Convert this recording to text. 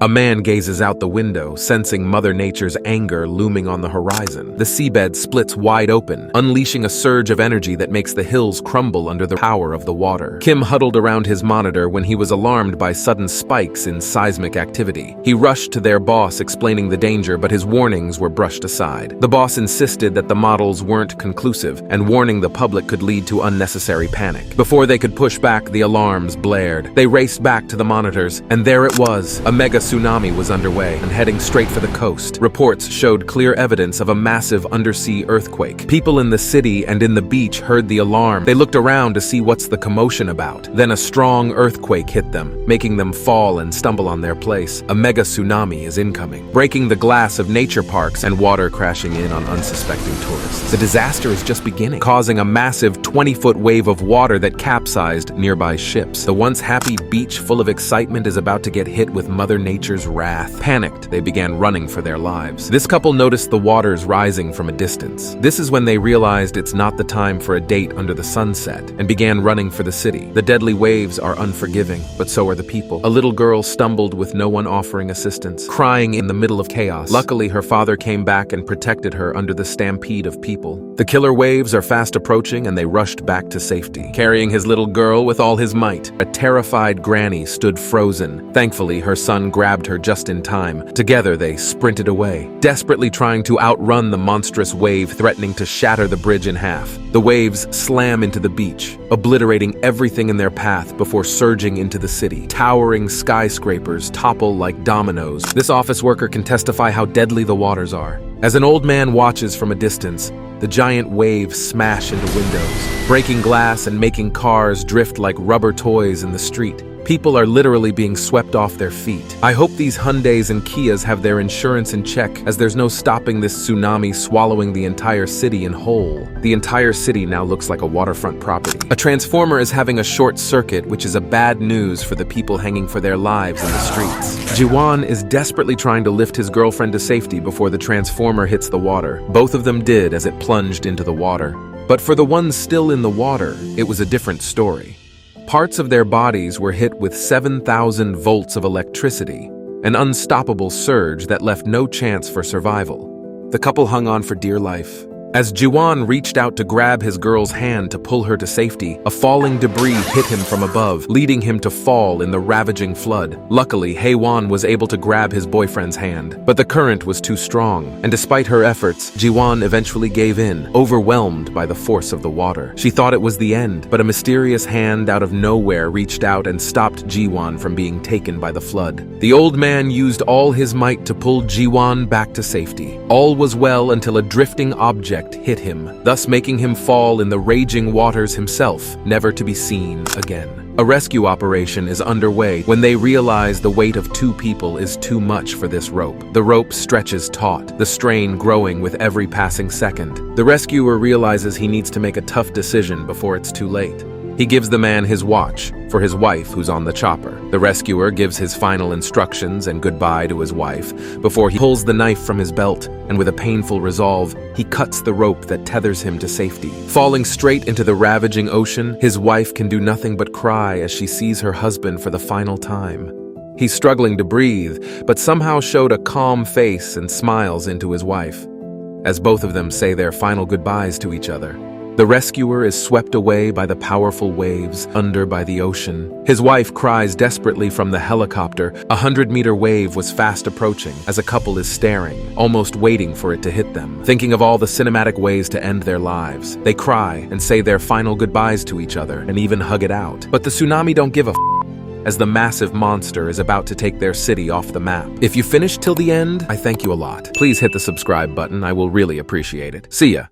A man gazes out the window, sensing Mother Nature's anger looming on the horizon. The seabed splits wide open, unleashing a surge of energy that makes the hills crumble under the power of the water. Kim huddled around his monitor when he was alarmed by sudden spikes in seismic activity. He rushed to their boss, explaining the danger, but his warnings were brushed aside. The boss insisted that the models weren't conclusive, and warning the public could lead to unnecessary panic. Before they could push back, the alarms blared. They raced back to the monitors, and there it was. A mega tsunami was underway and heading straight for the coast. Reports showed clear evidence of a massive undersea earthquake. People in the city and in the beach heard the alarm. They looked around to see what's the commotion about. Then a strong earthquake hit them, making them fall and stumble on their place. A mega tsunami is incoming, breaking the glass of nature parks and water crashing in on unsuspecting tourists. The disaster is just beginning, causing a massive 20-foot wave of water that capsized nearby ships. The once happy beach full of excitement is about to get hit with Mother Nature's wrath. Panicked, they began running for their lives. This couple noticed the waters rising from a distance. This is when they realized it's not the time for a date under the sunset, and began running for the city. The deadly waves are unforgiving, but so are the people. A little girl stumbled with no one offering assistance, crying in the middle of chaos. Luckily, her father came back and protected her under the stampede of people. The killer waves are fast approaching, and they rushed back to safety, carrying his little girl with all his might. A terrified granny stood frozen. Thankfully, her son grabbed her just in time. Together, they sprinted away, desperately trying to outrun the monstrous wave threatening to shatter the bridge in half. The waves slam into the beach, obliterating everything in their path before surging into the city. Towering skyscrapers topple like dominoes. This office worker can testify how deadly the waters are. As an old man watches from a distance, the giant waves smash into windows, breaking glass and making cars drift like rubber toys in the street. People are literally being swept off their feet. I hope these Hyundais and Kias have their insurance in check, as there's no stopping this tsunami swallowing the entire city in whole. The entire city now looks like a waterfront property. A transformer is having a short circuit, which is a bad news for the people hanging for their lives in the streets. Jiwan is desperately trying to lift his girlfriend to safety before the transformer hits the water. Both of them did as it plunged into the water. But for the ones still in the water, it was a different story. Parts of their bodies were hit with 7,000 volts of electricity, an unstoppable surge that left no chance for survival. The couple hung on for dear life. As Jiwan reached out to grab his girl's hand to pull her to safety, a falling debris hit him from above, leading him to fall in the ravaging flood. Luckily, Haewon was able to grab his boyfriend's hand, but the current was too strong, and despite her efforts, Jiwan eventually gave in, overwhelmed by the force of the water. She thought it was the end, but a mysterious hand out of nowhere reached out and stopped Jiwan from being taken by the flood. The old man used all his might to pull Jiwan back to safety. All was well until a drifting object hit him, thus making him fall in the raging waters himself, never to be seen again. A rescue operation is underway when they realize the weight of 2 people is too much for this rope. The rope stretches taut, the strain growing with every passing second. The rescuer realizes he needs to make a tough decision before it's too late. He gives the man his watch for his wife who's on the chopper. The rescuer gives his final instructions and goodbye to his wife before he pulls the knife from his belt, and with a painful resolve, he cuts the rope that tethers him to safety. Falling straight into the ravaging ocean, his wife can do nothing but cry as she sees her husband for the final time. He's struggling to breathe, but somehow showed a calm face and smiles into his wife, as both of them say their final goodbyes to each other. The rescuer is swept away by the powerful waves under by the ocean. His wife cries desperately from the helicopter. A 100-meter wave was fast approaching as a couple is staring, almost waiting for it to hit them, thinking of all the cinematic ways to end their lives. They cry and say their final goodbyes to each other and even hug it out. But the tsunami don't give a as the massive monster is about to take their city off the map. If you finished till the end, I thank you a lot. Please hit the subscribe button. I will really appreciate it. See ya.